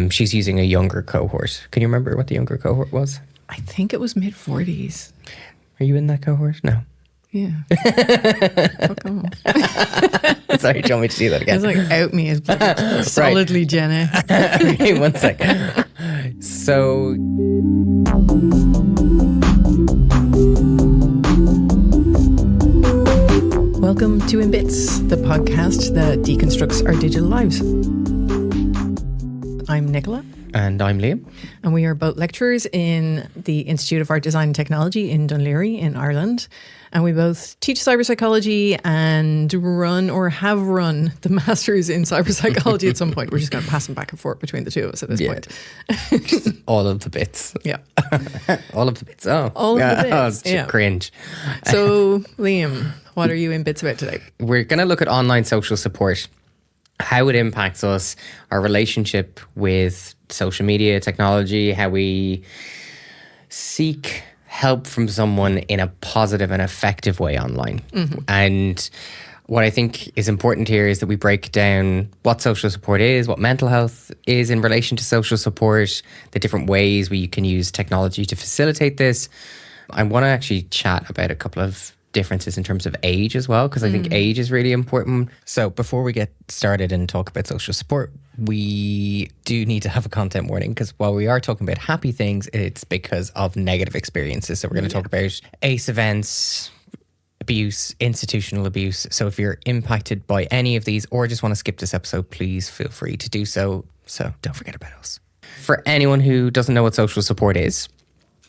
She's using a younger cohort. Can you remember what the younger cohort was? I think it was mid-40s. Are you in that cohort? No. Yeah. Fuck off. Sorry, do you want me to do that again? It's like out me as solidly Gen X. Okay, 1 second. So... Welcome to In Bits, the podcast that deconstructs our digital lives. I'm Nicola. And I'm Liam. And we are both lecturers in the Institute of Art, Design and Technology in Dún Laoghaire in Ireland. And we both teach cyberpsychology and run or have run the masters in cyberpsychology at some point. We're just going to pass them back and forth between the two of us at this point. All of the bits. Yeah. All of the bits. Oh. All of the bits. Oh, cringe. So, Liam, what are you in bits about today? We're going to look at online social support, how it impacts us, our relationship with social media, technology, how we seek help from someone in a positive and effective way online. Mm-hmm. And what I think is important here is that we break down what social support is, what mental health is in relation to social support, the different ways we can use technology to facilitate this. I want to actually chat about a couple of differences in terms of age as well, because I think age is really important. So before we get started and talk about social support, we do need to have a content warning, because while we are talking about happy things, it's because of negative experiences. So we're going to talk about ACE events, abuse, institutional abuse. So if you're impacted by any of these or just want to skip this episode, please feel free to do so. So don't forget about us. For anyone who doesn't know what social support is,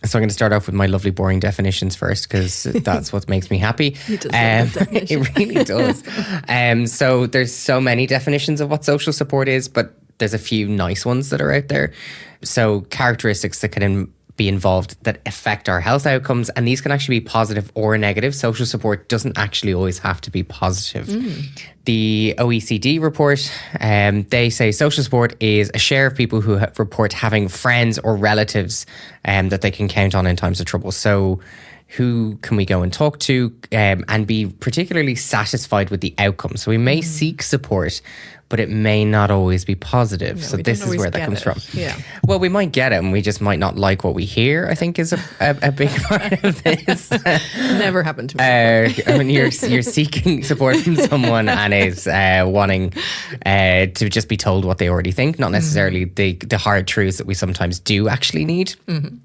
so I'm going to start off with my lovely boring definitions first, because that's what makes me happy. It really does. So there's so many definitions of what social support is, but there's a few nice ones that are out there. So characteristics that can be involved that affect our health outcomes, and these can actually be positive or negative. Social support doesn't actually always have to be positive. The OECD report, they say social support is a share of people who report having friends or relatives that they can count on in times of trouble. So who can we go and talk to and be particularly satisfied with the outcome? So we may seek support, but it may not always be positive. So this is where that comes from. Yeah. Well, we might get it and we just might not like what we hear, I think is a big part of this. Never happened to me. I mean, you're seeking support from someone and is wanting to just be told what they already think, not necessarily the hard truths that we sometimes do actually need. Mm-hmm.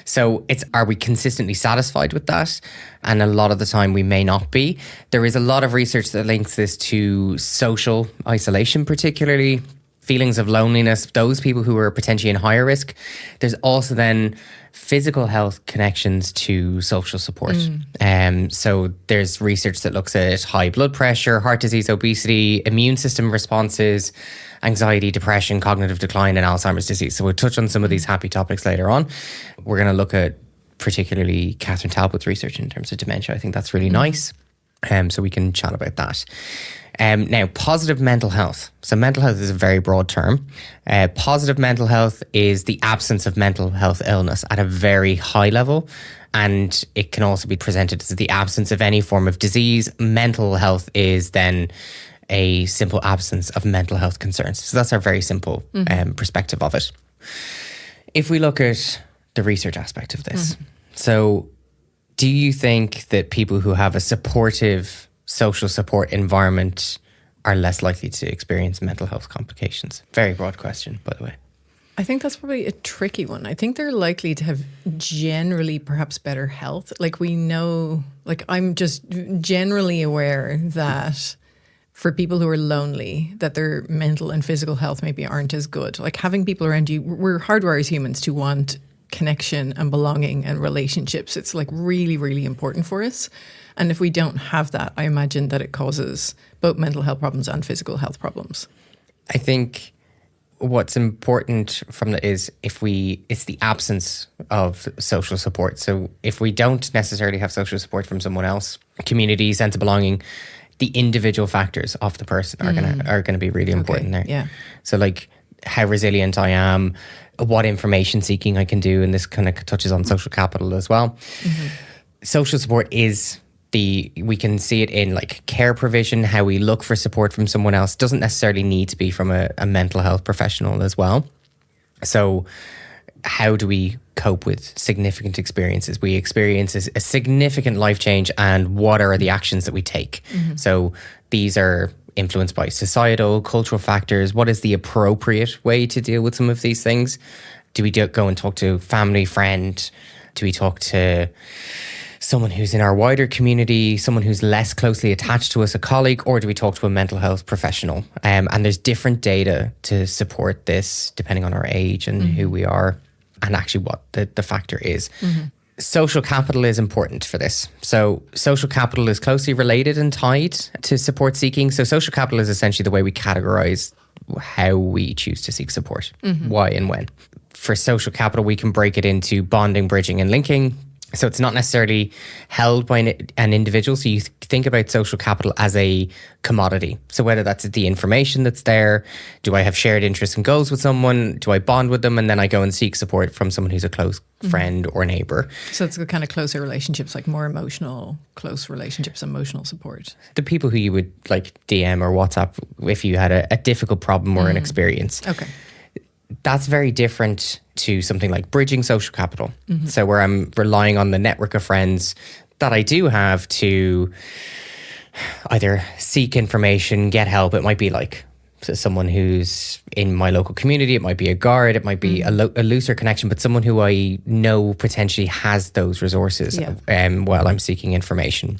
So are we consistently satisfied with that? And a lot of the time we may not be. There is a lot of research that links this to social isolation, particularly feelings of loneliness, those people who are potentially in higher risk. There's also then physical health connections to social support. So there's research that looks at high blood pressure, heart disease, obesity, immune system responses, anxiety, depression, cognitive decline, and Alzheimer's disease. So we'll touch on some of these happy topics later on. We're going to look at particularly Catherine Talbot's research in terms of dementia. I think that's really nice. So we can chat about that. Now, positive mental health. So mental health is a very broad term. Positive mental health is the absence of mental health illness at a very high level. And it can also be presented as the absence of any form of disease. Mental health is then a simple absence of mental health concerns. So that's our very simple perspective of it. If we look at the research aspect of this, so do you think that people who have a supportive social support environment are less likely to experience mental health complications? Very broad question, by the way. I think that's probably a tricky one. I think they're likely to have generally perhaps better health. Like we know, like I'm just generally aware that for people who are lonely, that their mental and physical health maybe aren't as good. Like having people around you, we're hardwired as humans to want connection and belonging and relationships. It's like really, really important for us. And if we don't have that, I imagine that it causes both mental health problems and physical health problems. I think what's important from that is it's the absence of social support. So if we don't necessarily have social support from someone else, community, sense of belonging, the individual factors of the person are gonna be really important there. Yeah. So like how resilient I am, what information seeking I can do, and this kind of touches on social capital as well. Social support is We can see it in like care provision, how we look for support from someone else. Doesn't necessarily need to be from a mental health professional as well. So how do we cope with significant experiences? We experience a significant life change, and what are the actions that we take? So these are influenced by societal, cultural factors. What is the appropriate way to deal with some of these things? Do we go and talk to family, friend? Do we talk to someone who's in our wider community, someone who's less closely attached to us, a colleague, or do we talk to a mental health professional? And there's different data to support this depending on our age and who we are and actually what the factor is. Social capital is important for this. So social capital is closely related and tied to support seeking. So social capital is essentially the way we categorize how we choose to seek support, why and when. For social capital, we can break it into bonding, bridging, and linking. So it's not necessarily held by an individual. So you think about social capital as a commodity. So whether that's the information that's there, do I have shared interests and goals with someone? Do I bond with them? And then I go and seek support from someone who's a close friend or neighbor. So it's the kind of closer relationships, like more emotional, close relationships, emotional support. The people who you would like DM or WhatsApp if you had a difficult problem or an experience. Okay. That's very different to something like bridging social capital. So where I'm relying on the network of friends that I do have to either seek information, get help. It might be like someone who's in my local community. It might be a guard. It might be a looser connection, but someone who I know potentially has those resources while I'm seeking information.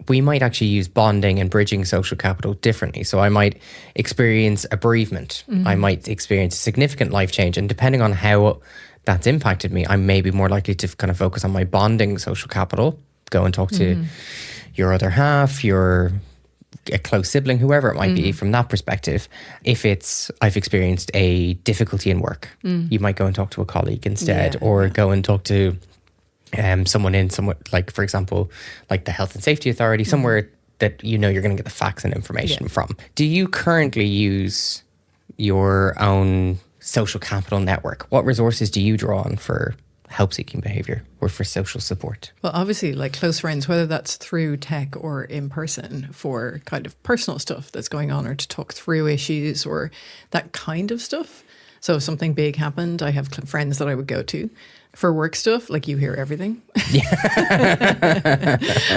We might actually use bonding and bridging social capital differently. So I might experience a bereavement. I might experience a significant life change. And depending on how that's impacted me, I may be more likely to kind of focus on my bonding social capital, go and talk to your other half, a close sibling, whoever it might be from that perspective. If I've experienced a difficulty in work, you might go and talk to a colleague instead, or go and talk to someone like, for example, like the Health and Safety Authority, somewhere that you know you're going to get the facts and information from. Do you currently use your own social capital network? What resources do you draw on for help-seeking behaviour or for social support? Well, obviously, like close friends, whether that's through tech or in person for kind of personal stuff that's going on, or to talk through issues or that kind of stuff. So if something big happened, I have friends that I would go to. For work stuff, like, you hear everything. I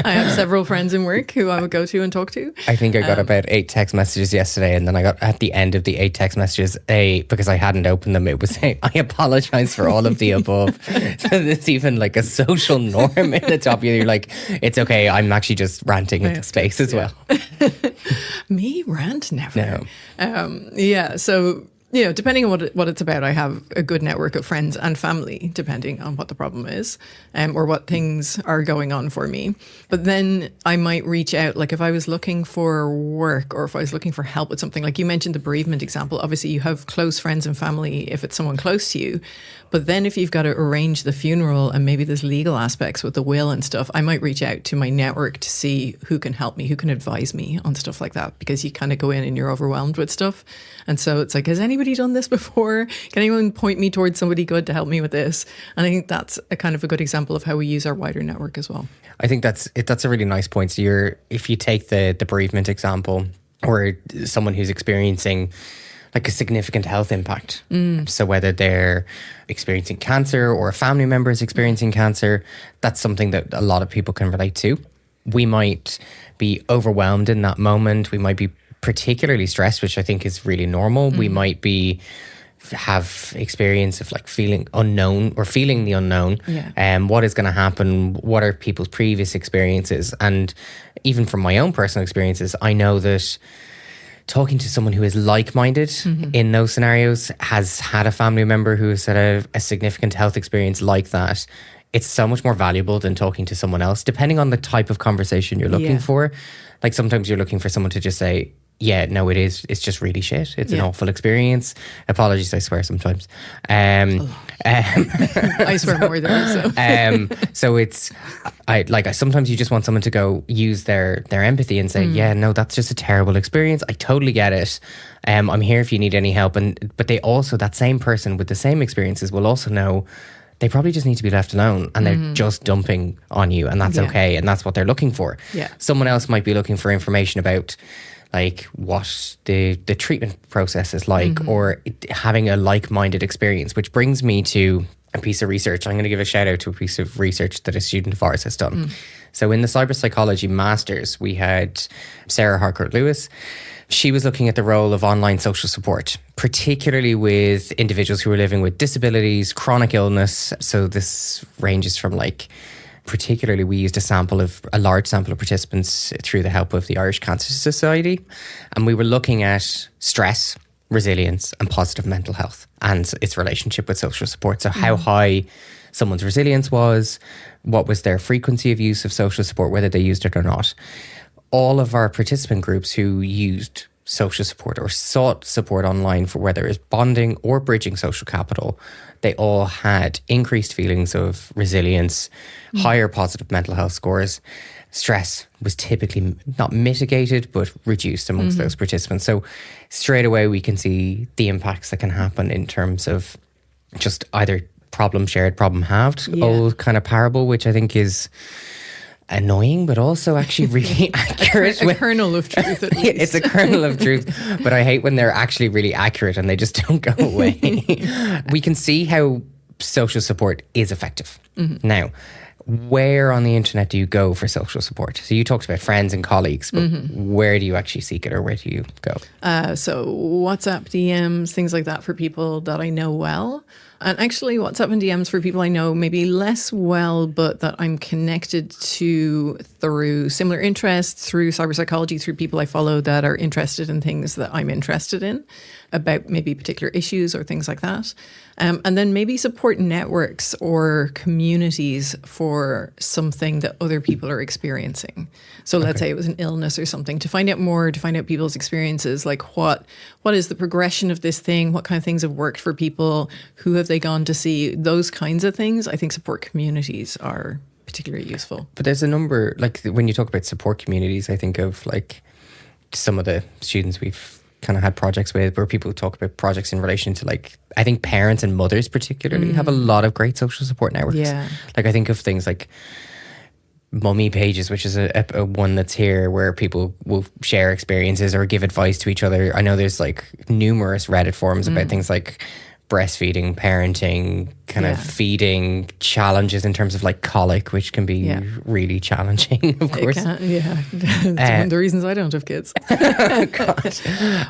have several friends in work who I would go to and talk to. I think I got about 8 text messages yesterday, and then I got at the end of the 8 text messages, because I hadn't opened them, it was saying, I apologize for all of the above. So there's even like a social norm in the top of you. You're like, it's okay, I'm actually just ranting into space as well. Me rant? Never. No. So... depending on what it's about, I have a good network of friends and family, depending on what the problem is, or what things are going on for me. But then I might reach out, like if I was looking for work or if I was looking for help with something, like you mentioned the bereavement example. Obviously, you have close friends and family if it's someone close to you. But then if you've got to arrange the funeral and maybe there's legal aspects with the will and stuff, I might reach out to my network to see who can help me, who can advise me on stuff like that, because you kind of go in and you're overwhelmed with stuff. And so it's like, has anybody done this before? Can anyone point me towards somebody good to help me with this? And I think that's a kind of a good example of how we use our wider network as well. I think that's a really nice point. So if you take the bereavement example, or someone who's experiencing like a significant health impact. So whether they're experiencing cancer or a family member is experiencing cancer, that's something that a lot of people can relate to. We might be overwhelmed in that moment. We might be particularly stressed, which I think is really normal. We might have experience of like feeling unknown or feeling the unknown. What is going to happen? What are people's previous experiences? And even from my own personal experiences, I know that talking to someone who is like-minded in those scenarios, has had a family member who has had a significant health experience like that, it's so much more valuable than talking to someone else, depending on the type of conversation you're looking for. Like sometimes you're looking for someone to just say, yeah, no, it's just really shit. It's an awful experience. Apologies, I swear sometimes. I swear more than so it's, sometimes you just want someone to go use their empathy and say, yeah, no, that's just a terrible experience. I totally get it. I'm here if you need any help. But they also, that same person with the same experiences will also know they probably just need to be left alone, and they're just dumping on you, and that's okay, and that's what they're looking for. Yeah. Someone else might be looking for information about like what the treatment process is like, or having a like-minded experience, which brings me to a piece of research. I'm going to give a shout out to a piece of research that a student of ours has done. So in the cyberpsychology masters, we had Sarah Harcourt Lewis. She was looking at the role of online social support, particularly with individuals who are living with disabilities, chronic illness. So this ranges from like, particularly we used a large sample of participants through the help of the Irish Cancer Society. And we were looking at stress, resilience and positive mental health and its relationship with social support. So how high someone's resilience was, what was their frequency of use of social support, whether they used it or not. All of our participant groups who used social support or sought support online for whether it's bonding or bridging social capital, they all had increased feelings of resilience, higher positive mental health scores. Stress was typically not mitigated, but reduced amongst those participants. So straight away, we can see the impacts that can happen in terms of just either problem shared, problem halved, old kind of parable, which I think is annoying, but also actually really accurate. A kernel of truth, at least. It's a kernel of truth, but I hate when they're actually really accurate and they just don't go away. We can see how social support is effective. Now, where on the internet do you go for social support? So you talked about friends and colleagues, but where do you actually seek it, or where do you go? So WhatsApp DMs, things like that for people that I know well. And actually WhatsApp and DMs for people I know maybe less well, but that I'm connected to through similar interests, through cyberpsychology, through people I follow that are interested in things that I'm interested in, about maybe particular issues or things like that. And then maybe support networks or communities for something that other people are experiencing. So let's say it was an illness or something, to find out more, to find out people's experiences, like what is the progression of this thing? What kind of things have worked for people? Who have they gone to see? Those kinds of things. I think support communities are particularly useful. But there's a number, like when you talk about support communities, I think of like some of the students we've kind of had projects with, where people talk about projects in relation to, like, I think parents and mothers particularly have a lot of great social support networks. Yeah. Like I think of things like Mummy Pages, which is a one that's here where people will share experiences or give advice to each other. I know there's like numerous Reddit forums about things like breastfeeding, parenting, kind of feeding, challenges in terms of like colic, which can be really challenging, of course. It's one of the reasons I don't have kids. God.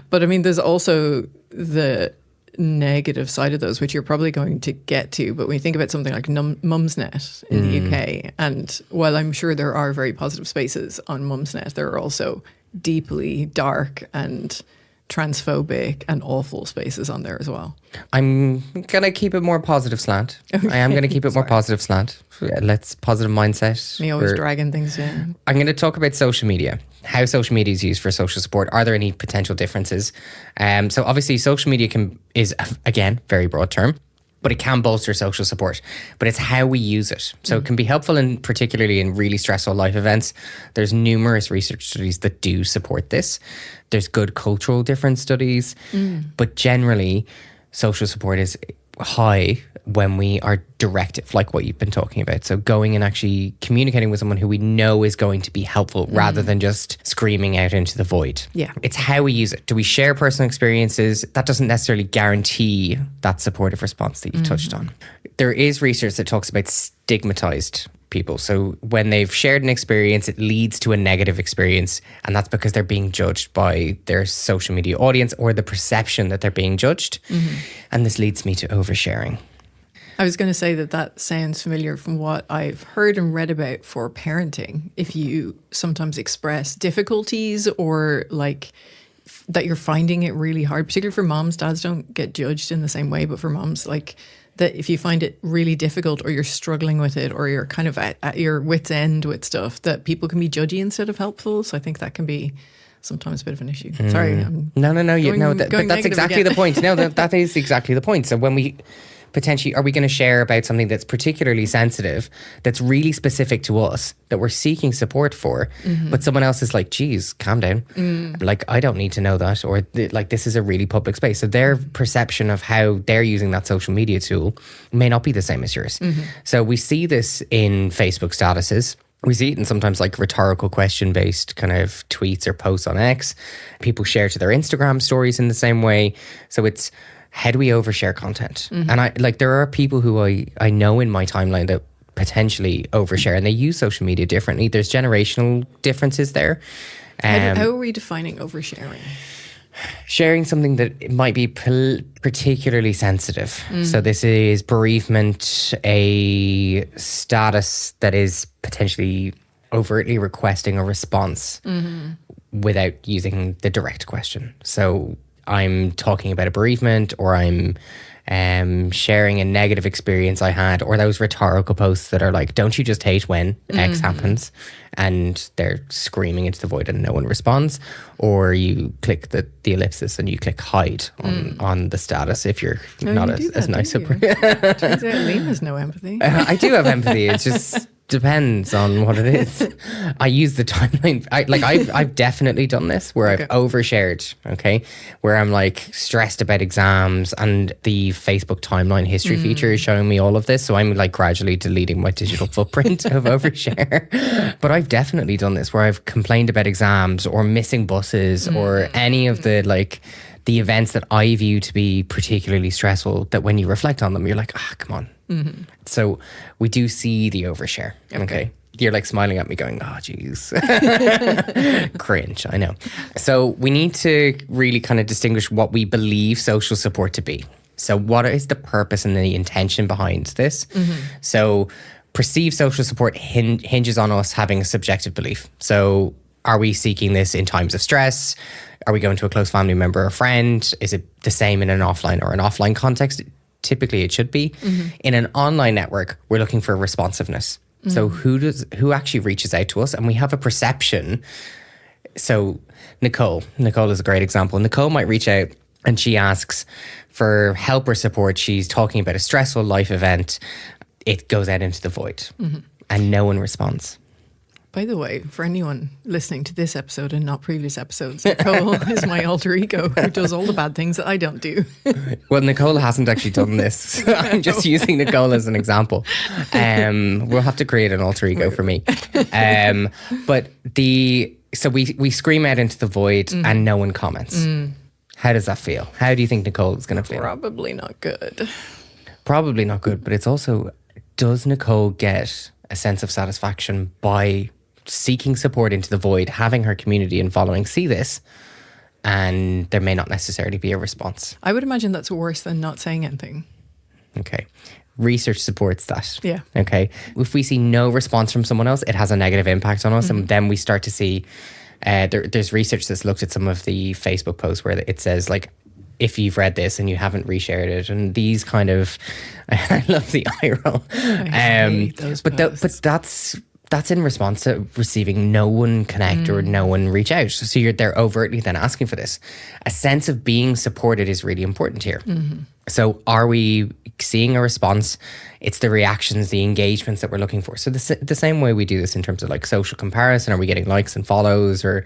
But I mean, there's also the negative side of those, which you're probably going to get to. But when you think about something like Mumsnet in the UK, and while I'm sure there are very positive spaces on Mumsnet, there are also deeply dark and transphobic and awful spaces on there as well. I'm going to keep it more positive slant. I am going to keep it more positive slant. Let's positive mindset. Me always dragging things down. I'm going to talk about social media, how social media is used for social support. Are there any potential differences? So obviously social media is, again, very broad term, but it can bolster social support. But it's how we use it. So it can be helpful, particularly in really stressful life events. There's numerous research studies that do support this. There's good cultural difference studies. But generally, social support is high when we are directive, like what you've been talking about. So going and actually communicating with someone who we know is going to be helpful rather than just screaming out into the void. Yeah. It's how we use it. Do we share personal experiences? That doesn't necessarily guarantee that supportive response that you've touched on. There is research that talks about stigmatized people. So when they've shared an experience, it leads to a negative experience. And that's because they're being judged by their social media audience or the perception that they're being judged. And this leads me to oversharing. I was going to say that sounds familiar from what I've heard and read about for parenting. If you sometimes express difficulties or like that you're finding it really hard, particularly for moms, dads don't get judged in the same way, but for moms, like that if you find it really difficult or you're struggling with it or you're kind of at your wit's end with stuff, that people can be judgy instead of helpful. So I think that can be sometimes a bit of an issue. Sorry. No. But that's exactly the point. No, that is exactly the point. So when potentially, are we going to share about something that's particularly sensitive, that's really specific to us, that we're seeking support for, but someone else is like, geez, calm down. Like, I don't need to know that. Or like, this is a really public space. So their perception of how they're using that social media tool may not be the same as yours. So we see this in Facebook statuses. We see it in sometimes like rhetorical question based kind of tweets or posts on X. People share to their Instagram stories in the same way. So it's, how do we overshare content? And I like, there are people who I know in my timeline that potentially overshare, and they use social media differently. There's generational differences there. How are we defining oversharing? Sharing something that might be particularly sensitive. So this is bereavement, a status that is potentially overtly requesting a response without using the direct question. So I'm talking about a bereavement, or I'm sharing a negative experience I had, or those rhetorical posts that are like, don't you just hate when X happens? And they're screaming into the void and no one responds. Or you click the ellipsis and you click hide on the status if you're not as nice. Turns out Liam has no empathy. I do have empathy. It just depends on what it is. I use the timeline. I've definitely done this where I've overshared, okay? Where I'm like stressed about exams, and the Facebook timeline history feature is showing me all of this. So I'm like gradually deleting my digital footprint of overshare. But I've definitely done this where I've complained about exams or missing buses or any of the like the events that I view to be particularly stressful, that when you reflect on them, you're like, come on. So we do see the overshare. Okay. You're like smiling at me going, oh, geez. Cringe, I know. So we need to really kind of distinguish what we believe social support to be. So what is the purpose and the intention behind this? So perceived social support hinges on us having a subjective belief. So are we seeking this in times of stress? Are we going to a close family member or friend? Is it the same in an offline or an offline context? Typically it should be. In an online network, we're looking for responsiveness. So who actually reaches out to us? And we have a perception. So Nicole is a great example. Nicole might reach out and she asks for help or support. She's talking about a stressful life event. It goes out into the void and no one responds. By the way, for anyone listening to this episode and not previous episodes, Nicole is my alter ego who does all the bad things that I don't do. Well, Nicole hasn't actually done this. I'm just using Nicole as an example. We'll have to create an alter ego for me. So we scream out into the void and no one comments. How does that feel? How do you think Nicole is going to feel? Probably not good. Probably not good, but it's also, does Nicole get a sense of satisfaction by seeking support into the void, having her community and following see this, and there may not necessarily be a response? I would imagine that's worse than not saying anything. Okay. Research supports that. Yeah. Okay. If we see no response from someone else, it has a negative impact on us. And then we start to see, there's research that's looked at some of the Facebook posts where it says like, if you've read this and you haven't reshared it, and these kind of, I love the eye roll. But that's in response to receiving no one connect or no one reach out. So they're overtly then asking for this. A sense of being supported is really important here. So are we seeing a response? It's the reactions, the engagements that we're looking for. So the same way we do this in terms of like social comparison, are we getting likes and follows, or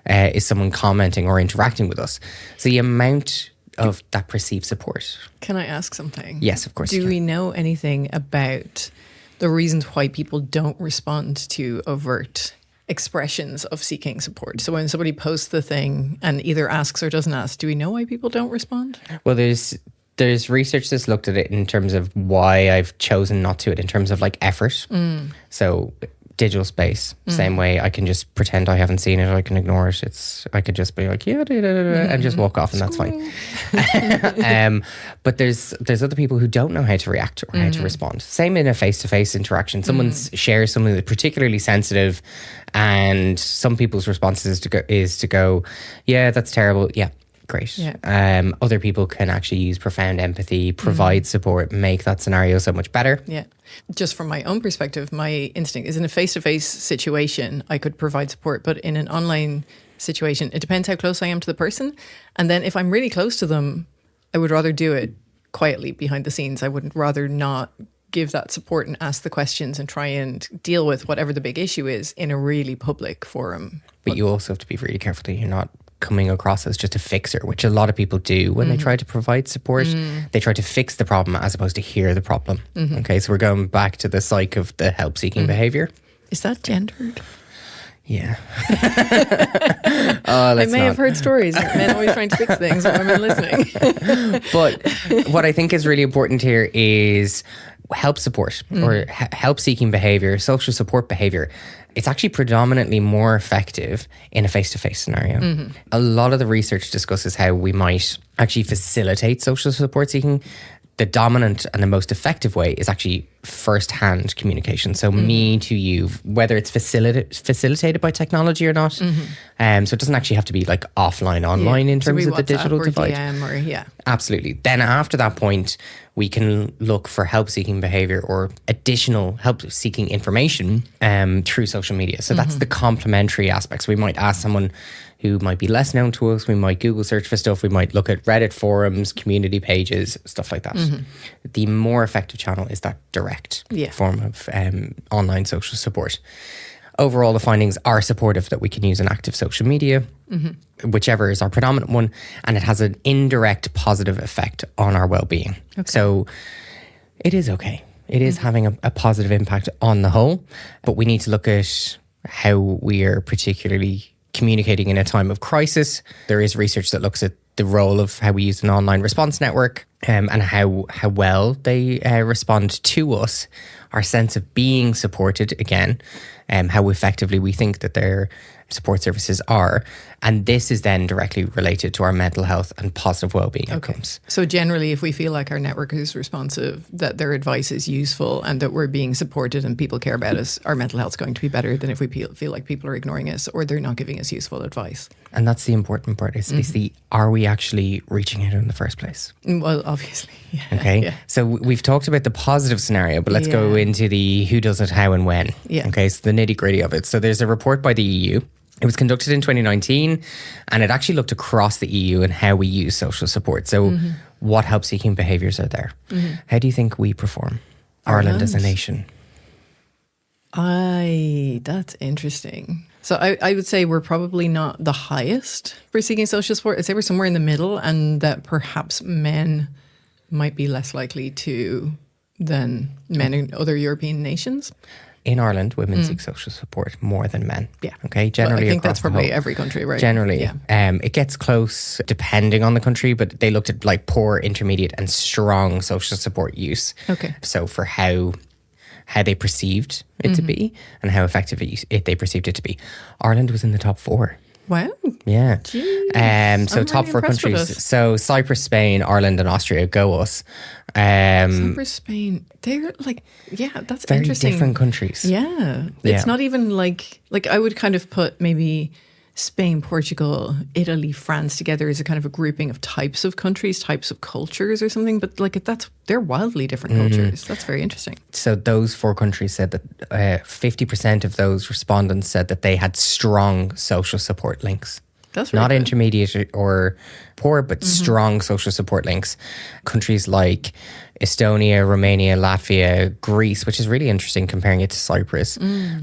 is someone commenting or interacting with us? So the amount of that perceived support. Can I ask something? Yes, of course. Do we know anything about the reasons why people don't respond to overt expressions of seeking support? So when somebody posts the thing and either asks or doesn't ask, do we know why people don't respond? Well, there's research that's looked at it in terms of why I've chosen not to, in terms of like effort. So digital space, same way I can just pretend I haven't seen it, I can ignore it. I could just be like, and just walk off, and that's fine. But there's other people who don't know how to react or how to respond. Same in a face-to-face interaction. Someone shares something that's particularly sensitive, and some people's response is to go, yeah, that's terrible. Yeah. Great. Yeah. Other people can actually use profound empathy, provide support, make that scenario so much better. Yeah. Just from my own perspective, my instinct is in a face-to-face situation, I could provide support, but in an online situation, it depends how close I am to the person. And then if I'm really close to them, I would rather do it quietly behind the scenes. I wouldn't rather not give that support and ask the questions and try and deal with whatever the big issue is in a really public forum. But you also have to be really careful that you're not coming across as just a fixer, which a lot of people do when they try to provide support. They try to fix the problem as opposed to hear the problem. Okay, so we're going back to the psyche of the help-seeking behaviour. Is that gendered? Yeah. I may have heard stories of men always trying to fix things and women listening. But what I think is really important here is help support or help-seeking behaviour, social support behaviour. It's actually predominantly more effective in a face-to-face scenario. A lot of the research discusses how we might actually facilitate social support seeking. The dominant and the most effective way is actually first-hand communication. So me to you, whether it's facilitated by technology or not. So it doesn't actually have to be like offline, online in terms of the digital divide. DM Absolutely. Then after that point, we can look for help-seeking behaviour or additional help-seeking information through social media. So that's the complementary aspects. We might ask someone who might be less known to us. We might Google search for stuff. We might look at Reddit forums, community pages, stuff like that. The more effective channel is that direct form of online social support. Overall, the findings are supportive that we can use an active social media, whichever is our predominant one, and it has an indirect positive effect on our well-being. So it is okay. It is having a positive impact on the whole, but we need to look at how we are particularly communicating in a time of crisis. There is research that looks at the role of how we use an online response network and how well they respond to us, our sense of being supported again, how effectively we think that their support services are. And this is then directly related to our mental health and positive well-being outcomes. So generally, if we feel like our network is responsive, that their advice is useful and that we're being supported and people care about us, our mental health is going to be better than if we feel like people are ignoring us or they're not giving us useful advice. And that's the important part is the, are we actually reaching out in the first place? Well, obviously. Yeah, okay. Yeah. So we've talked about the positive scenario, but let's go into the who does it, how and when. Yeah. Okay. So the nitty gritty of it. So there's a report by the EU. It was conducted in 2019 and it actually looked across the EU and how we use social support. So what help-seeking behaviours are there? How do you think we perform? Ireland as a nation. That's interesting. So I would say we're probably not the highest for seeking social support. I'd say we're somewhere in the middle and that perhaps men might be less likely to than men in other European nations. In Ireland, women seek social support more than men. Yeah. Okay. Generally, I think that's probably every country, right? Generally, yeah. It gets close depending on the country, but they looked at like poor, intermediate, and strong social support use. Okay. So for how they perceived it to be and how effective they perceived it to be, Ireland was in the top 4. Wow. Yeah. Jeez. So I'm top really 4 impressed with countries. us. So Cyprus, Spain, Ireland, and Austria. Go us. Cyprus, Spain. They're like, that's very interesting. different countries. Yeah. It's not even like I would kind of put maybe Spain, Portugal, Italy, France together as a kind of a grouping of types of countries, types of cultures or something. But they're wildly different cultures. That's very interesting. So those 4 countries said that 50% of those respondents said that they had strong social support links. That's really not good. intermediate or poor, but strong social support links. Countries like Estonia, Romania, Latvia, Greece, which is really interesting comparing it to Cyprus,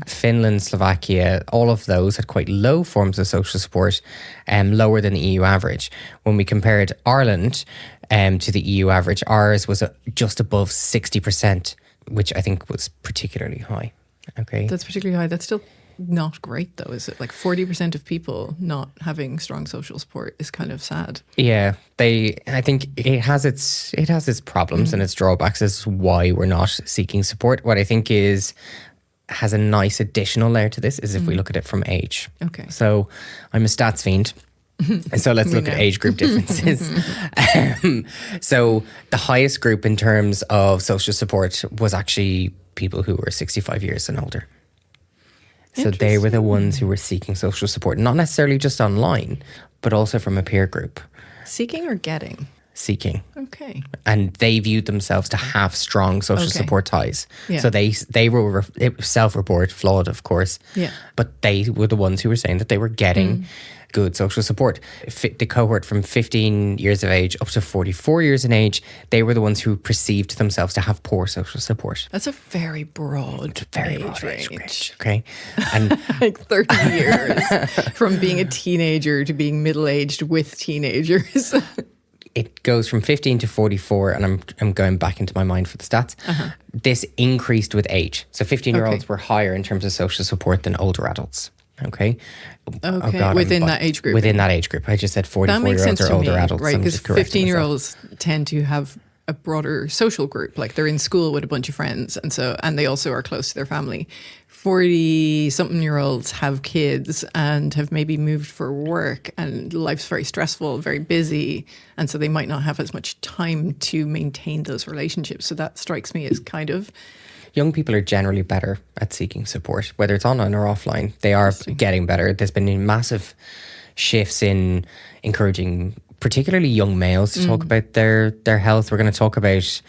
Finland, Slovakia, all of those had quite low forms of social support, lower than the EU average. When we compared Ireland to the EU average, ours was just above 60%, which I think was particularly high. Okay, That's particularly high. That's still not great though, is it? Like 40% of people not having strong social support is kind of sad. Yeah, I think it has its problems and its drawbacks as why we're not seeking support. What I think has a nice additional layer to this is if we look at it from age. Okay. So I'm a stats fiend. So let's look at age group differences. So the highest group in terms of social support was actually people who were 65 years and older. So they were the ones who were seeking social support, not necessarily just online, but also from a peer group. Seeking or getting? seeking. Okay. And they viewed themselves to have strong social support ties. Yeah. So they were self-report, flawed, of course. Yeah. But they were the ones who were saying that they were getting good social support. The cohort from 15 years of age up to 44 years in age, they were the ones who perceived themselves to have poor social support. That's a very broad age range. Okay. And Like 30 years from being a teenager to being middle-aged with teenagers. it goes from 15 to 44, and I'm going back into my mind for the stats. This increased with age. So 15-year-olds were higher in terms of social support than older adults. Okay. Within that age group. Within that age group. I just said 44-year-olds or older adults. Right, because I'm just correcting 15-year-olds tend to have a broader social group. Like they're in school with a bunch of friends, and they also are close to their family. 40-something-year-olds have kids and have maybe moved for work, and life's very stressful, very busy, and so they might not have as much time to maintain those relationships. So that strikes me as kind of... Young people are generally better at seeking support, whether it's online or offline. They are getting better. There's been massive shifts in encouraging particularly young males to talk about their health. We're going to talk about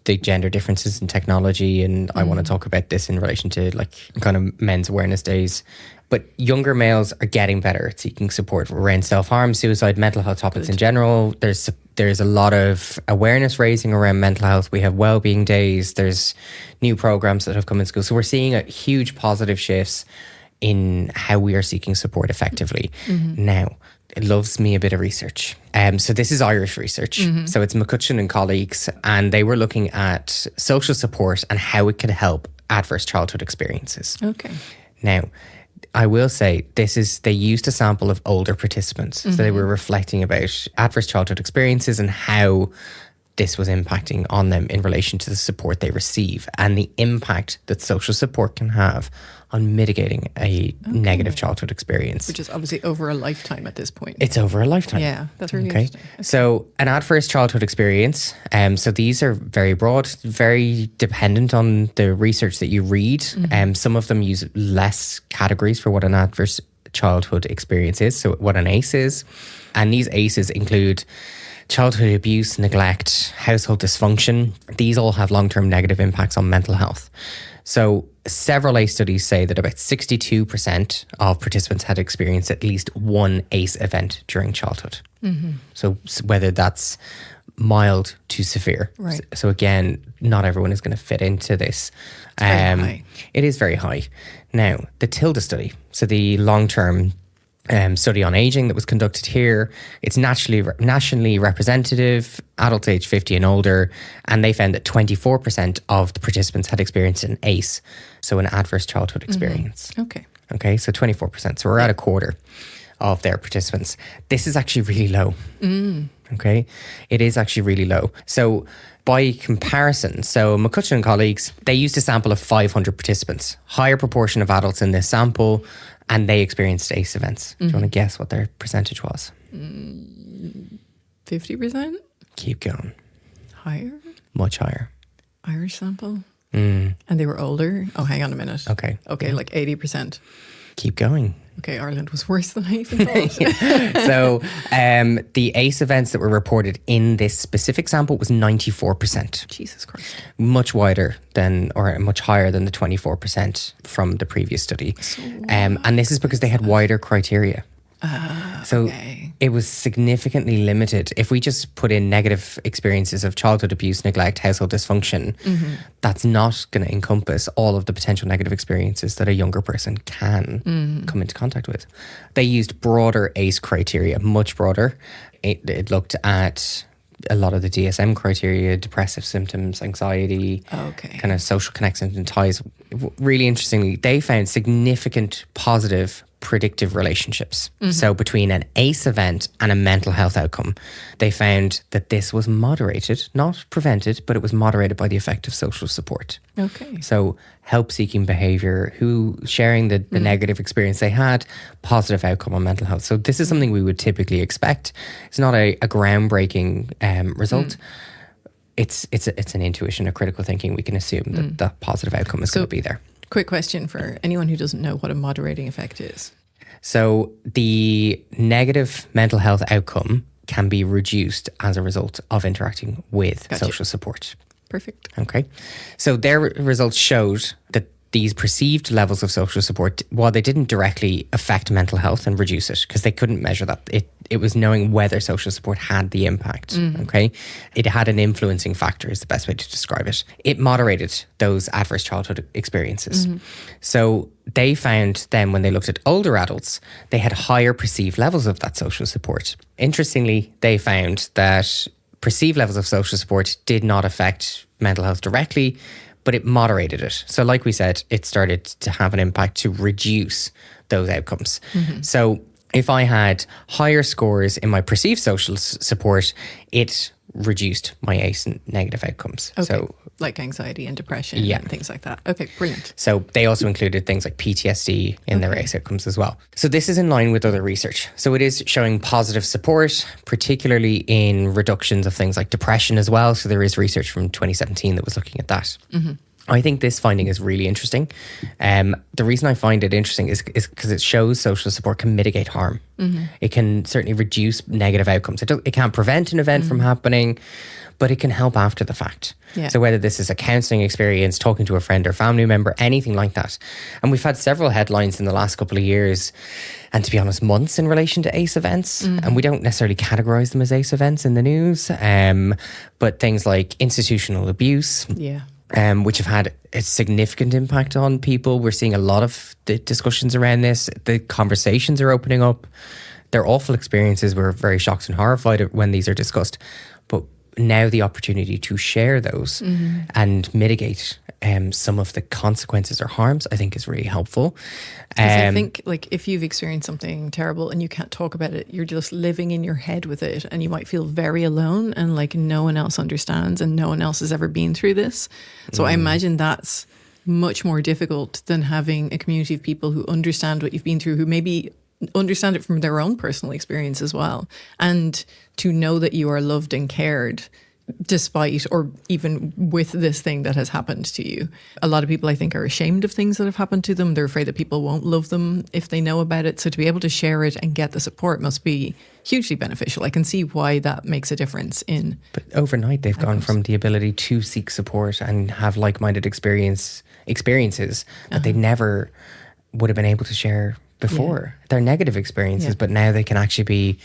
the gender differences in technology, and I want to talk about this in relation to like kind of men's awareness days. But younger males are getting better at seeking support around self-harm, suicide, mental health topics in general. There's a lot of awareness raising around mental health. We have wellbeing days. There's new programs that have come in school. So we're seeing a huge positive shifts in how we are seeking support effectively. Now, it loves me a bit of research. So this is Irish research. So it's McCutcheon and colleagues, and they were looking at social support and how it could help adverse childhood experiences. Okay. Now, I will say they used a sample of older participants. So they were reflecting about adverse childhood experiences and how this was impacting on them in relation to the support they receive and the impact that social support can have on mitigating a negative childhood experience. Which is obviously over a lifetime at this point. It's over a lifetime. Yeah, that's really interesting. Okay. So an adverse childhood experience, so these are very broad, very dependent on the research that you read. Some of them use less categories for what an adverse childhood experience is, so what an ACE is. And these ACEs include childhood abuse, neglect, household dysfunction. These all have long-term negative impacts on mental health. So several ACE studies say that about 62% of participants had experienced at least one ACE event during childhood. So whether that's mild to severe. Right. So again, not everyone is going to fit into this. It's very high. It is very high. Now, the TILDA study, so the long-term study on aging that was conducted here. It's nationally representative, adults age 50 and older, and they found that 24% of the participants had experienced an ACE, so an adverse childhood experience. Okay, so 24%. So we're at a quarter of their participants. This is actually really low. Okay, it is actually really low. So by comparison, so McCutcheon and colleagues, they used a sample of 500 participants, higher proportion of adults in this sample, and they experienced ACE events. Do you want to guess what their percentage was? 50%? Keep going. Higher? Much higher. Irish sample? And they were older? Oh, hang on a minute. Okay. Okay, like 80%. Keep going. Okay, Ireland was worse than I even thought. So the ACE events that were reported in this specific sample was 94%. Jesus Christ. Much wider than, or much higher than the 24% from the previous study. And this is because they had wider criteria. So it was significantly limited. If we just put in negative experiences of childhood abuse, neglect, household dysfunction, that's not going to encompass all of the potential negative experiences that a younger person can come into contact with. They used broader ACE criteria, much broader. It looked at a lot of the DSM criteria, depressive symptoms, anxiety, kind of social connections and ties. Really interestingly, they found significant positive predictive relationships. So between an ACE event and a mental health outcome, they found that this was moderated, not prevented, but it was moderated by the effect of social support. Okay. So help-seeking behaviour, sharing the negative experience they had, positive outcome on mental health. So this is something we would typically expect. It's not a groundbreaking result. It's an intuition, a critical thinking. We can assume that the positive outcome is going to be there. Quick question for anyone who doesn't know what a moderating effect is. So the negative mental health outcome can be reduced as a result of interacting with social support. Perfect. Okay. So their results showed that these perceived levels of social support, while they didn't directly affect mental health and reduce it, because they couldn't measure that, it was knowing whether social support had the impact. Okay. It had an influencing factor is the best way to describe it. It moderated those adverse childhood experiences. So they found then when they looked at older adults, they had higher perceived levels of that social support. Interestingly, they found that perceived levels of social support did not affect mental health directly, but it moderated it. So like we said, it started to have an impact to reduce those outcomes. So if I had higher scores in my perceived social support, it reduced my ACE negative outcomes. Okay. So like anxiety and depression and things like that. Okay, brilliant. So they also included things like PTSD in their ACE outcomes as well. So this is in line with other research. So it is showing positive support, particularly in reductions of things like depression as well. So there is research from 2017 that was looking at that. I think this finding is really interesting. The reason I find it interesting is because it shows social support can mitigate harm. It can certainly reduce negative outcomes. It can't prevent an event from happening, but it can help after the fact. So whether this is a counselling experience, talking to a friend or family member, anything like that. And we've had several headlines in the last couple of years, and to be honest, months in relation to ACE events. And we don't necessarily categorise them as ACE events in the news, but things like institutional abuse. Which have had a significant impact on people. We're seeing a lot of the discussions around this. The conversations are opening up. They're awful experiences. We're very shocked and horrified when these are discussed. But now the opportunity to share those and mitigate some of the consequences or harms, I think is really helpful. I think like if you've experienced something terrible and you can't talk about it, you're just living in your head with it, and you might feel very alone and like no one else understands and no one else has ever been through this. So I imagine that's much more difficult than having a community of people who understand what you've been through, who maybe understand it from their own personal experience as well. And to know that you are loved and cared despite or even with this thing that has happened to you. A lot of people, I think, are ashamed of things that have happened to them. They're afraid that people won't love them if they know about it. So to be able to share it and get the support must be hugely beneficial. I can see why that makes a difference in... But overnight, they've gone from the ability to seek support and have like-minded experiences that they never would have been able to share before. They're negative experiences, but now they can actually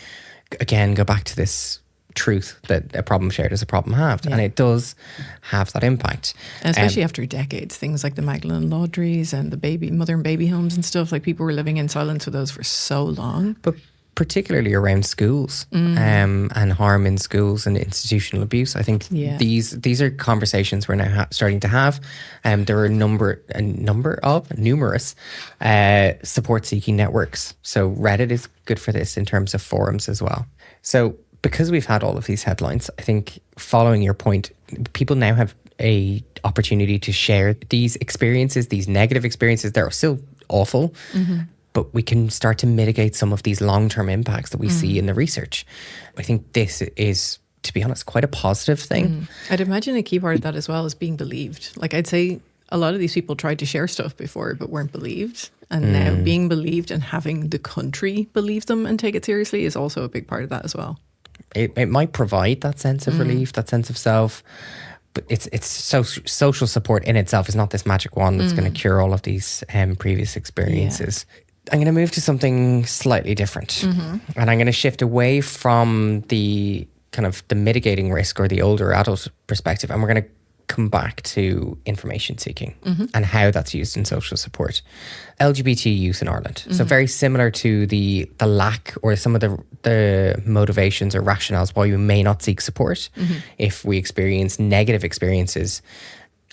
go back to this truth that a problem shared is a problem halved, and it does have that impact. And especially after decades, things like the Magdalene Laundries and the mother and baby homes and stuff, like people were living in silence with those for so long. But particularly around schools and harm in schools and institutional abuse, I think these are conversations we're now starting to have. There are numerous support-seeking networks. So Reddit is good for this in terms of forums as well. So because we've had all of these headlines, I think following your point, people now have a opportunity to share these experiences, these negative experiences. They're still awful, but we can start to mitigate some of these long-term impacts that we see in the research. I think this is, to be honest, quite a positive thing. I'd imagine a key part of that as well is being believed. Like I'd say a lot of these people tried to share stuff before but weren't believed. And now being believed and having the country believe them and take it seriously is also a big part of that as well. It might provide that sense of relief, that sense of self, but it's social support in itself is not this magic wand that's going to cure all of these previous experiences. I'm going to move to something slightly different, and I'm going to shift away from the kind of the mitigating risk or the older adult perspective, and we're going to come back to information seeking and how that's used in social support. LGBT youth in Ireland. So very similar to the lack or some of the motivations or rationales why we may not seek support if we experience negative experiences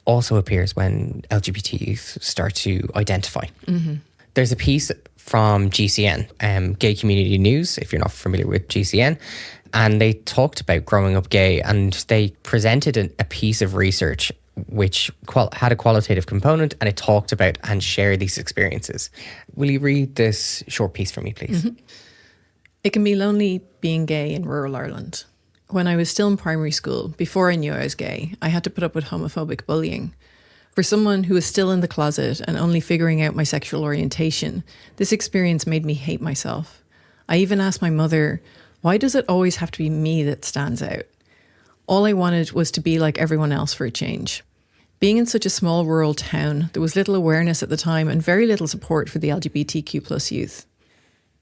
also appears when LGBT youth start to identify. There's a piece from GCN, Gay Community News, if you're not familiar with GCN, and they talked about growing up gay, and they presented a piece of research which had a qualitative component, and it talked about and shared these experiences. Will you read this short piece for me, please? It can be lonely being gay in rural Ireland. When I was still in primary school, before I knew I was gay, I had to put up with homophobic bullying. For someone who is still in the closet and only figuring out my sexual orientation, this experience made me hate myself. I even asked my mother, Why does it always have to be me that stands out? All I wanted was to be like everyone else for a change. Being in such a small rural town, there was little awareness at the time and very little support for the LGBTQ plus youth.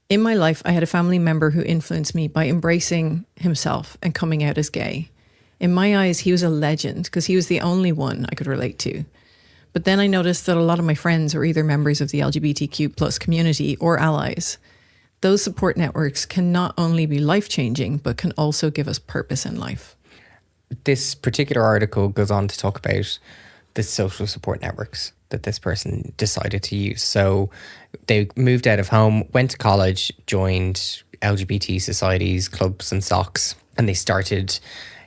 In my life, I had a family member who influenced me by embracing himself and coming out as gay. In my eyes, he was a legend because he was the only one I could relate to. But then I noticed that a lot of my friends were either members of the LGBTQ plus community or allies. Those support networks can not only be life-changing, but can also give us purpose in life. This particular article goes on to talk about the social support networks that this person decided to use. So they moved out of home, went to college, joined LGBT societies, clubs and stocks, and they started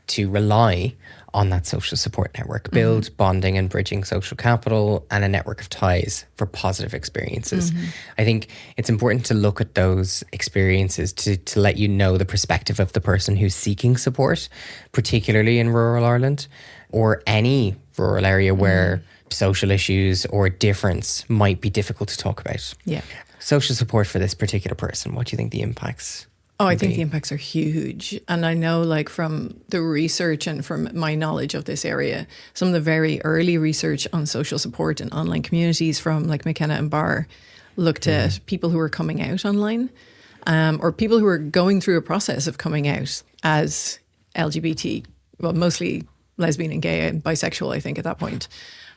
to rely on that social support network, build bonding and bridging social capital and a network of ties for positive experiences. I think it's important to look at those experiences to let you know the perspective of the person who's seeking support, particularly in rural Ireland or any rural area where social issues or difference might be difficult to talk about. Yeah. Social support for this particular person, what do you think the impacts? Oh, I think the impacts are huge. And I know, like, from the research and from my knowledge of this area, some of the very early research on social support and online communities from like McKenna and Barr looked at people who were coming out online or people who were going through a process of coming out as LGBT, well, mostly lesbian and gay and bisexual, I think, at that point.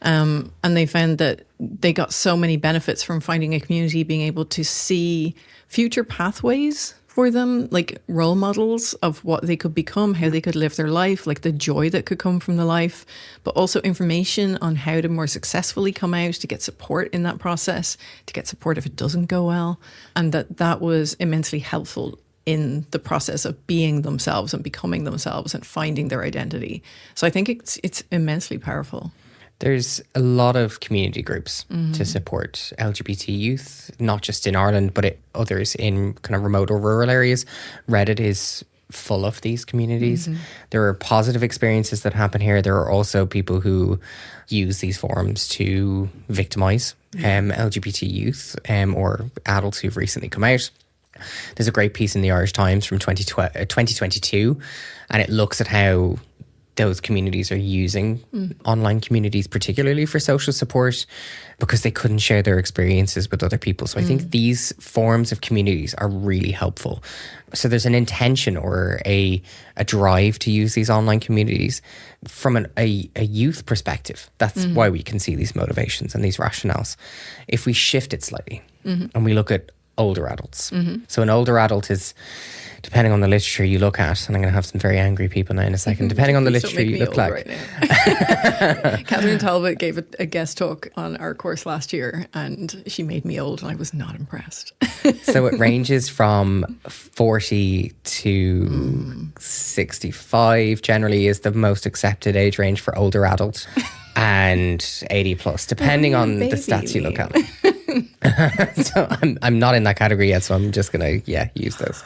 And they found that they got so many benefits from finding a community, being able to see future pathways for them, like role models of what they could become, how they could live their life, like the joy that could come from the life, but also information on how to more successfully come out, to get support in that process, to get support if it doesn't go well. And that was immensely helpful in the process of being themselves and becoming themselves and finding their identity. So I think it's immensely powerful. There's a lot of community groups to support LGBT youth, not just in Ireland, but others in kind of remote or rural areas. Reddit is full of these communities. There are positive experiences that happen here. There are also people who use these forums to victimize LGBT youth or adults who've recently come out. There's a great piece in the Irish Times from 2022, and it looks at how those communities are using online communities, particularly for social support, because they couldn't share their experiences with other people. So I think these forms of communities are really helpful. So there's an intention or a drive to use these online communities from a youth perspective. That's why we can see these motivations and these rationales. If we shift it slightly and we look at older adults. So an older adult is, depending on the literature you look at, and I'm going to have some very angry people now in a second, depending on the literature you look like. Right now. Catherine Talbot gave a guest talk on our course last year and she made me old and I was not impressed. So it ranges from 40 to 65 generally is the most accepted age range for older adults, and 80 plus, depending on the stats you look at. So I'm not in that category yet, so I'm just going to, use those.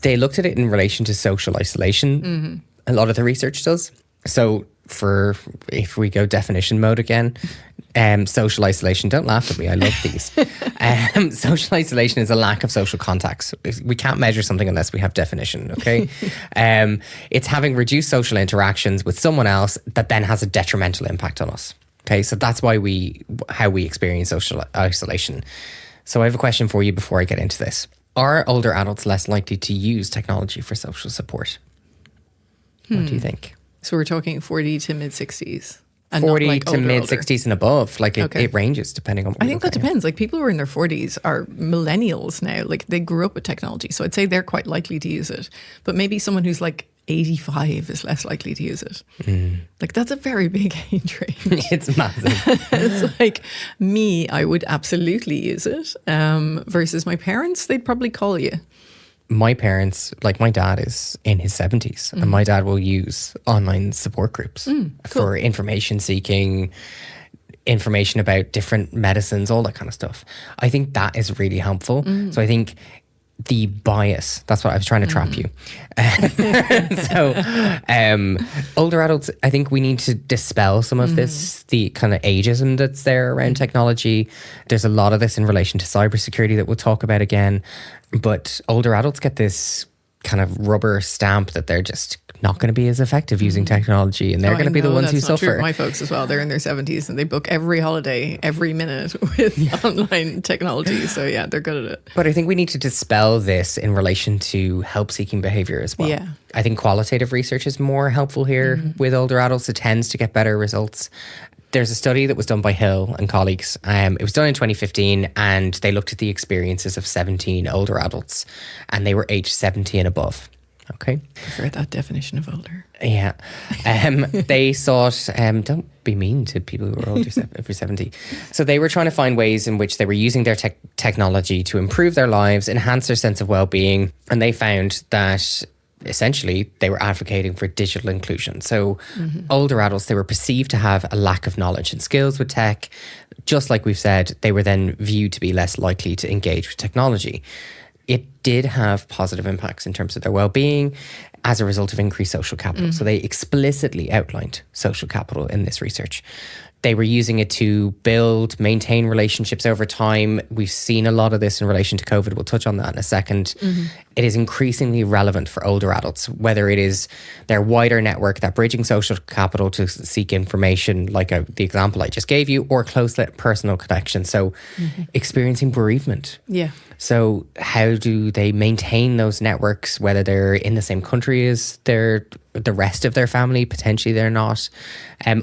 They looked at it in relation to social isolation. A lot of the research does. So if we go definition mode again, social isolation, don't laugh at me, I love these. Social isolation is a lack of social contacts. We can't measure something unless we have definition, okay? It's having reduced social interactions with someone else that then has a detrimental impact on us. Okay, so that's how we experience social isolation. So I have a question for you before I get into this. Are older adults less likely to use technology for social support? What do you think? So we're talking 40 to mid-60s. 40 to mid-60s and above. Like it ranges depending on what I think that depends. Like people who are in their 40s are millennials now. Like they grew up with technology. So I'd say they're quite likely to use it. But maybe someone who's like 85 is less likely to use it. Like that's a very big age range. It's massive. It's like me, I would absolutely use it. Versus my parents, they'd probably call you. My parents, like my dad is in his 70s and my dad will use online support groups for information seeking, information about different medicines, all that kind of stuff. I think that is really helpful. So I think the bias, that's what I was trying to trap you. So older adults, I think we need to dispel some of this, the kind of ageism that's there around technology. There's a lot of this in relation to cybersecurity that we'll talk about again. But older adults get this kind of rubber stamp that they're just not going to be as effective using technology, and they're going to be the ones who suffer. My folks as well, they're in their 70s and they book every holiday every minute with online technology. So yeah, they're good at it. But I think we need to dispel this in relation to help-seeking behavior as well. Yeah. I think qualitative research is more helpful here. With older adults, it tends to get better results. There's a study that was done by Hill and colleagues. It was done in 2015, and they looked at the experiences of 17 older adults, and they were aged 70 and above. Okay. I prefer that definition of older. Yeah. They thought, don't be mean to people who are older over 70. So they were trying to find ways in which they were using their technology to improve their lives, enhance their sense of well-being. And they found that essentially they were advocating for digital inclusion. So older adults, they were perceived to have a lack of knowledge and skills with tech. Just like we've said, they were then viewed to be less likely to engage with technology. It did have positive impacts in terms of their well-being as a result of increased social capital. So they explicitly outlined social capital in this research. They were using it to build, maintain relationships over time. We've seen a lot of this in relation to COVID. We'll touch on that in a second. It is increasingly relevant for older adults, whether it is their wider network, that bridging social capital to seek information, like the example I just gave you, or close personal connection. So experiencing bereavement. Yeah. So how do they maintain those networks, whether they're in the same country as the rest of their family? Potentially they're not.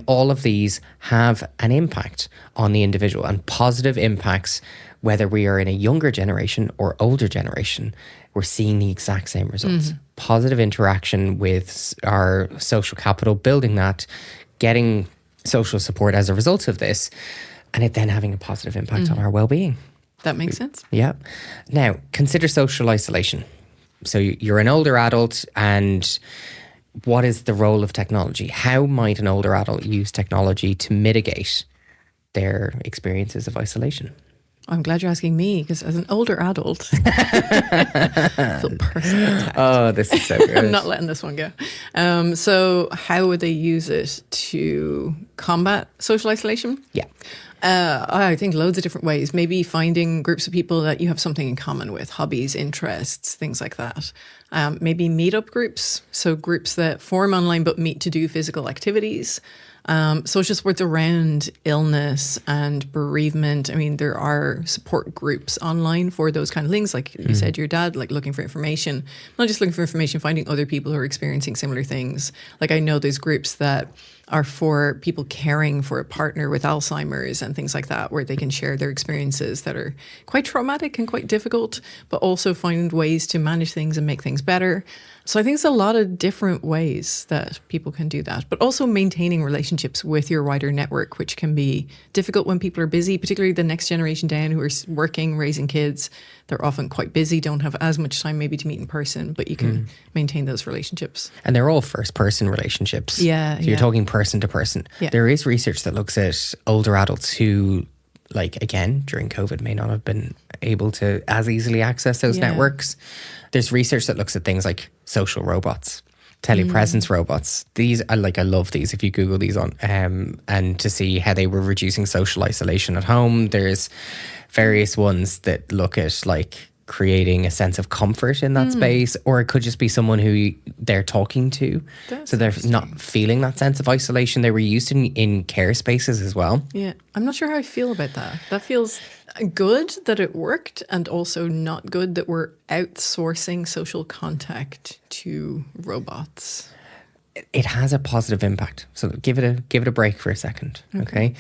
All of these have an impact on the individual, and positive impacts, whether we are in a younger generation or older generation. We're seeing the exact same results. Positive interaction with our social capital, building that, getting social support as a result of this, and it then having a positive impact on our well-being. That makes sense. Yeah. Now, consider social isolation. So you're an older adult, and what is the role of technology? How might an older adult use technology to mitigate their experiences of isolation? I'm glad you're asking me, because as an older adult, I feel personally attacked. Oh, this is so good. I'm not letting this one go. So how would they use it to combat social isolation? Yeah. I think loads of different ways. Maybe finding groups of people that you have something in common with, hobbies, interests, things like that. Maybe meetup groups, so groups that form online but meet to do physical activities. Social supports around illness and bereavement. I mean, there are support groups online for those kind of things. Like you said, your dad, like looking for information, not just looking for information, finding other people who are experiencing similar things. Like I know there's groups that are for people caring for a partner with Alzheimer's and things like that, where they can share their experiences that are quite traumatic and quite difficult, but also find ways to manage things and make things better. So I think it's a lot of different ways that people can do that, but also maintaining relationships with your wider network, which can be difficult when people are busy, particularly the next generation down who are working, raising kids. They're often quite busy, don't have as much time maybe to meet in person, but you can maintain those relationships. And they're all first-person relationships. Yeah. So you're talking person to person. Yeah. There is research that looks at older adults who, like, again, during COVID, may not have been able to as easily access those networks. There's research that looks at things like social robots, telepresence robots. These are I love these. If you Google these on, and to see how they were reducing social isolation at home. There's various ones that look at creating a sense of comfort in that space, or it could just be someone who they're talking to. So they're not feeling that sense of isolation. They were used in care spaces as well. Yeah. I'm not sure how I feel about that. That feels good that it worked, and also not good that we're outsourcing social contact to robots. It has a positive impact. So give it a break for a second. Okay.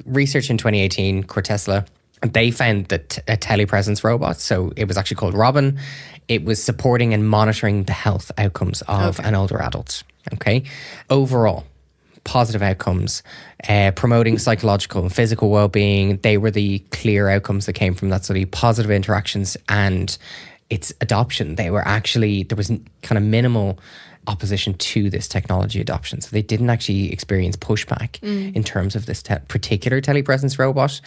Research in 2018, Cortesla, they found that a telepresence robot, so it was actually called Robin, it was supporting and monitoring the health outcomes of an older adult. Okay. Overall, positive outcomes, promoting psychological and physical well-being. They were the clear outcomes that came from that study. Positive interactions and its adoption. There was kind of minimal opposition to this technology adoption. So they didn't actually experience pushback in terms of this particular telepresence robot.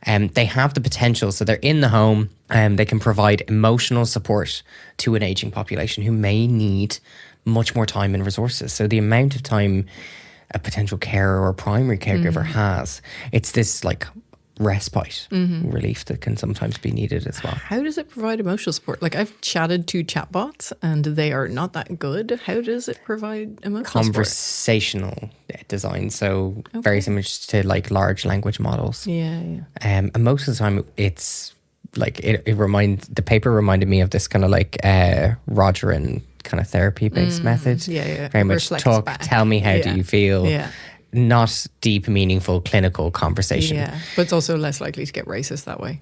They have the potential, so they're in the home, and they can provide emotional support to an aging population who may need much more time and resources. So the amount of time a potential carer or primary caregiver has, it's this respite, relief that can sometimes be needed as well. How does it provide emotional support? Like, I've chatted to chatbots and they are not that good. How does it provide emotional support? Conversational design, so very similar to like large language models. Yeah. And most of the time it's like the paper reminded me of this kind of like Roger and kind of therapy based method. Yeah. Very much talk back. Tell me how do you feel. Yeah. Not deep, meaningful, clinical conversation. Yeah, but it's also less likely to get racist that way.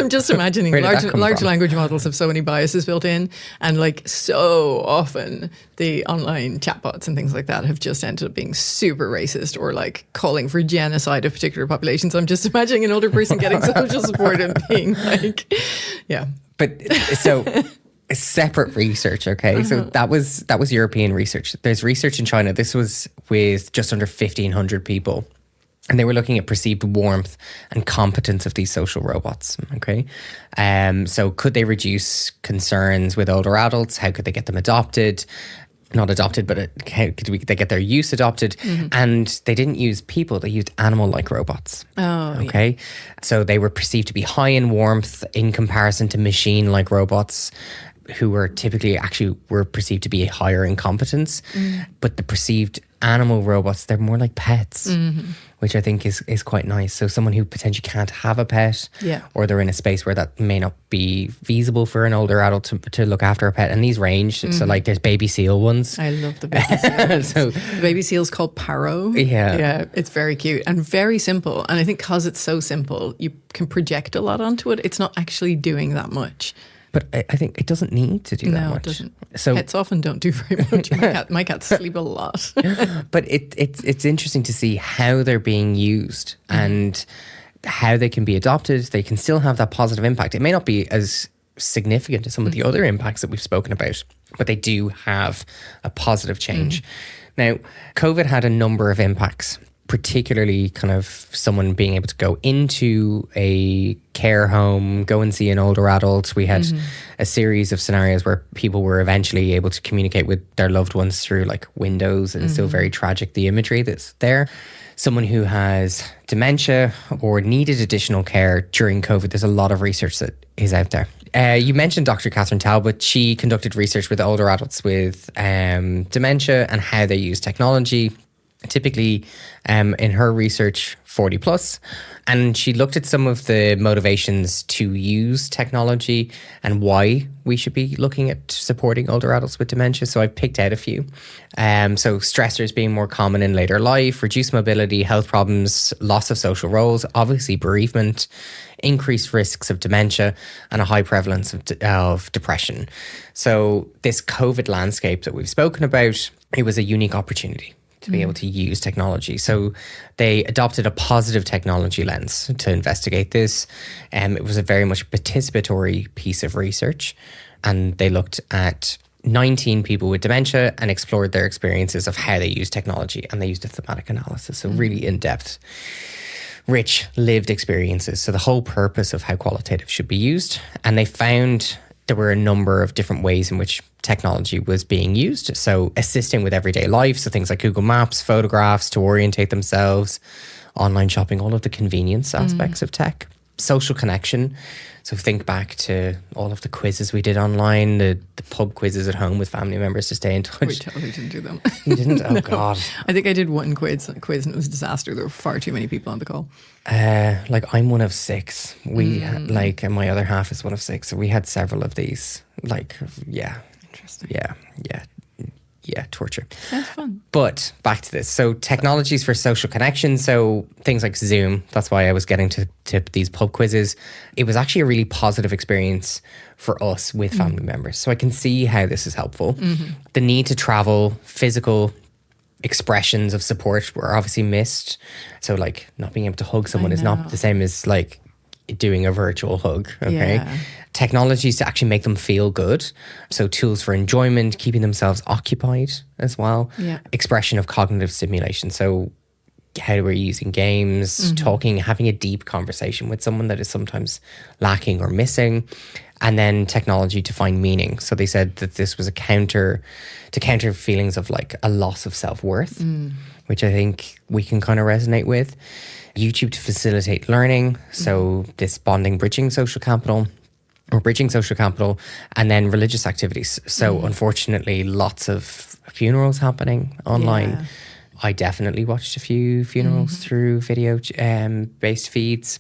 I'm just imagining large language models have so many biases built in, and like so often the online chatbots and things like that have just ended up being super racist or like calling for genocide of particular populations. I'm just imagining an older person getting social support and being like, yeah. But so separate research, okay? So that was European research. There's research in China. This was with just under 1,500 people. And they were looking at perceived warmth and competence of these social robots, okay? So could they reduce concerns with older adults? How could they get them adopted? Not adopted, but how could they get their use adopted? And they didn't use people, they used animal-like robots. Okay? Yeah. So they were perceived to be high in warmth in comparison to machine-like robots, who were typically were perceived to be higher in competence. But the perceived animal robots, they're more like pets, which I think is quite nice. So someone who potentially can't have a pet, or they're in a space where that may not be feasible for an older adult to look after a pet. And these range, so like there's baby seal ones. I love the baby seal. So the baby seal is called Paro. Yeah, it's very cute and very simple. And I think because it's so simple, you can project a lot onto it. It's not actually doing that much. But I think it doesn't need to do that much. No, it doesn't. So pets often don't do very much. My cats sleep a lot. But it's interesting to see how they're being used and how they can be adopted. They can still have that positive impact. It may not be as significant as some of the other impacts that we've spoken about, but they do have a positive change. Now, COVID had a number of impacts, particularly kind of someone being able to go into a care home, go and see an older adult. We had a series of scenarios where people were eventually able to communicate with their loved ones through like windows, and it's still very tragic, the imagery that's there. Someone who has dementia or needed additional care during COVID, there's a lot of research that is out there. You mentioned Dr. Catherine Talbot. She conducted research with older adults with dementia and how they use technology. Typically, in her research, 40 plus. And she looked at some of the motivations to use technology and why we should be looking at supporting older adults with dementia. So I picked out a few. So stressors being more common in later life, reduced mobility, health problems, loss of social roles, obviously bereavement, increased risks of dementia, and a high prevalence of depression. So this COVID landscape that we've spoken about, it was a unique opportunity to be able to use technology. So they adopted a positive technology lens to investigate this. It was a very much participatory piece of research. And they looked at 19 people with dementia and explored their experiences of how they use technology. And they used a thematic analysis, so really in-depth, rich, lived experiences. So the whole purpose of how qualitative should be used. And they found there were a number of different ways in which technology was being used. So assisting with everyday life, so things like Google Maps, photographs to orientate themselves, online shopping, all of the convenience aspects of tech. Social connection. So think back to all of the quizzes we did online, the pub quizzes at home with family members to stay in touch. We totally didn't do them. You didn't? Oh, no. God. I think I did one quiz and it was a disaster. There were far too many people on the call. Like I'm one of 6. We and my other half is one of 6. So we had several of these. Like, yeah. Interesting. Yeah, torture. Sounds fun. But back to this. So technologies for social connection. So things like Zoom. That's why I was getting to these pub quizzes. It was actually a really positive experience for us with family members. So I can see how this is helpful. The need to travel, physical expressions of support were obviously missed. So like not being able to hug someone is not the same as like doing a virtual hug. Okay. Yeah. Technologies to actually make them feel good. So tools for enjoyment, keeping themselves occupied as well. Yeah. Expression of cognitive stimulation. So how we're using games, talking, having a deep conversation with someone that is sometimes lacking or missing. And then technology to find meaning. So they said that this was a counter feelings of like a loss of self-worth, which I think we can kind of resonate with. YouTube to facilitate learning. So this bridging social capital, and then religious activities. So unfortunately, lots of funerals happening online. Yeah. I definitely watched a few funerals through video based feeds.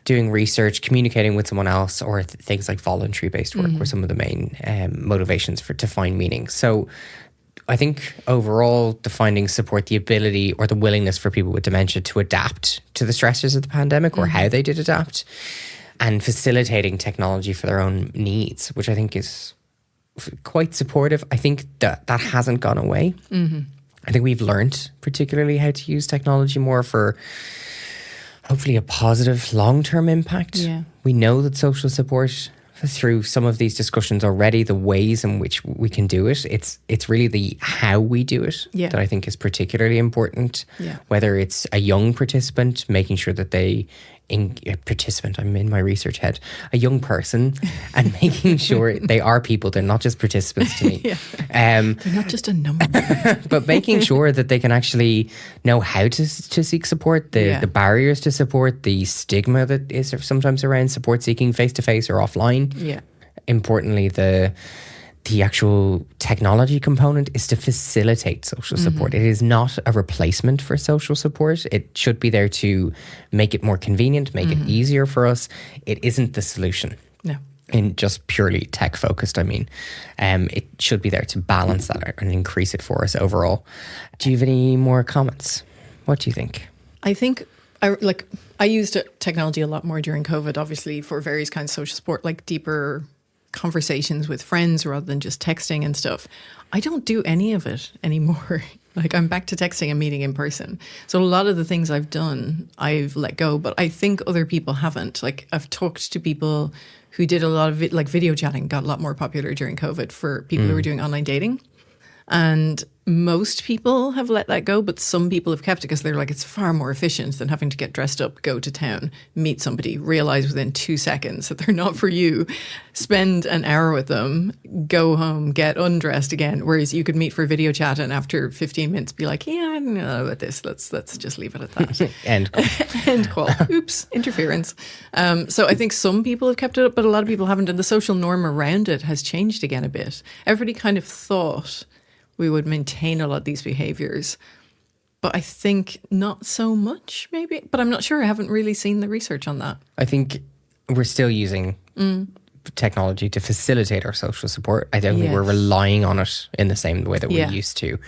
Doing research, communicating with someone else, or things like voluntary based work were some of the main motivations to find meaning. So I think overall, the findings support the ability or the willingness for people with dementia to adapt to the stresses of the pandemic, or how they did adapt, and facilitating technology for their own needs, which I think is quite supportive. I think that hasn't gone away. I think we've learned particularly how to use technology more for hopefully a positive long-term impact. Yeah. We know that social support, through some of these discussions already, the ways in which we can do it, it's really the how we do it that I think is particularly important. Yeah. Whether it's a young participant, making sure that I'm in my research head, a young person, and making sure they are people, they're not just participants to me. They're not just a number. But making sure that they can actually know how to seek support, the barriers to support, the stigma that is sometimes around support seeking face-to-face or offline. Yeah. Importantly, the actual technology component is to facilitate social support. It is not a replacement for social support. It should be there to make it more convenient, make it easier for us. It isn't the solution. No. In just purely tech focused, I mean. It should be there to balance that out and increase it for us overall. Do you have any more comments? What do you think? I think I used technology a lot more during COVID, obviously, for various kinds of social support, like deeper conversations with friends rather than just texting and stuff. I don't do any of it anymore. Like, I'm back to texting and meeting in person. So a lot of the things I've done, I've let go, but I think other people haven't. Like, I've talked to people who did a lot of video chatting, got a lot more popular during COVID for people who were doing online dating. And most people have let that go, but some people have kept it because they're like, it's far more efficient than having to get dressed up, go to town, meet somebody, realize within 2 seconds that they're not for you, spend an hour with them, go home, get undressed again. Whereas you could meet for a video chat and after 15 minutes be like, yeah, I don't know about this. Let's just leave it at that. End call. End call. Oops, interference. So I think some people have kept it up, but a lot of people haven't. And the social norm around it has changed again a bit. Everybody kind of thought we would maintain a lot of these behaviors. But I think not so much, maybe. But I'm not sure. I haven't really seen the research on that. I think we're still using technology to facilitate our social support. I don't think we're relying on it in the same way that we used to.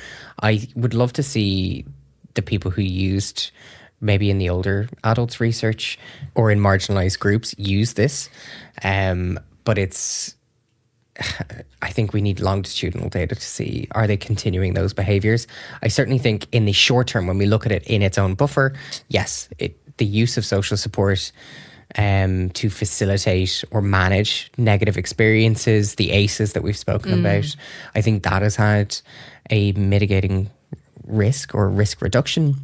I would love to see the people who used, maybe in the older adults research or in marginalized groups, use this. But I think we need longitudinal data to see, are they continuing those behaviours? I certainly think in the short term, when we look at it in its own buffer, yes, the use of social support to facilitate or manage negative experiences, the ACEs that we've spoken about, I think that has had a mitigating risk or risk reduction,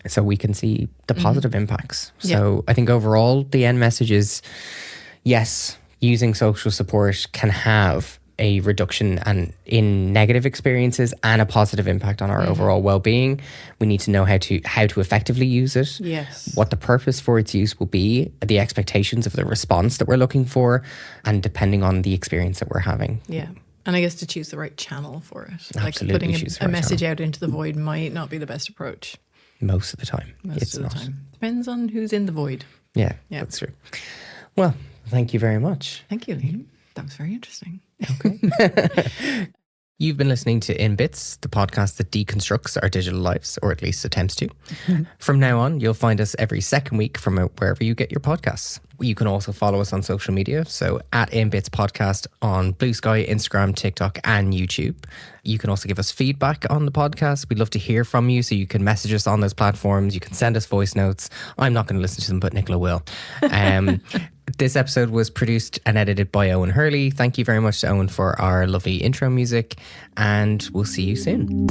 so we can see the positive impacts. So I think overall the end message is, yes, using social support can have a reduction in negative experiences and a positive impact on our overall well-being. We need to know how to effectively use it. Yes. What the purpose for its use will be, the expectations of the response that we're looking for, and depending on the experience that we're having. Yeah. And I guess to choose the right channel for it. Absolutely, like putting a message out into the void might not be the best approach. Most of the time. Most of the time. Depends on who's in the void. Yeah, that's true. Well, thank you very much. Thank you, Liam. That was very interesting. Okay. You've been listening to In Bits, the podcast that deconstructs our digital lives, or at least attempts to. From now on, you'll find us every second week from wherever you get your podcasts. You can also follow us on social media, so at In Bits Podcast on Blue Sky, Instagram, TikTok, and YouTube. You can also give us feedback on the podcast. We'd love to hear from you, so you can message us on those platforms. You can send us voice notes. I'm not going to listen to them, but Nicola will. This episode was produced and edited by Owen Hurley. Thank you very much to Owen for our lovely intro music, and we'll see you soon.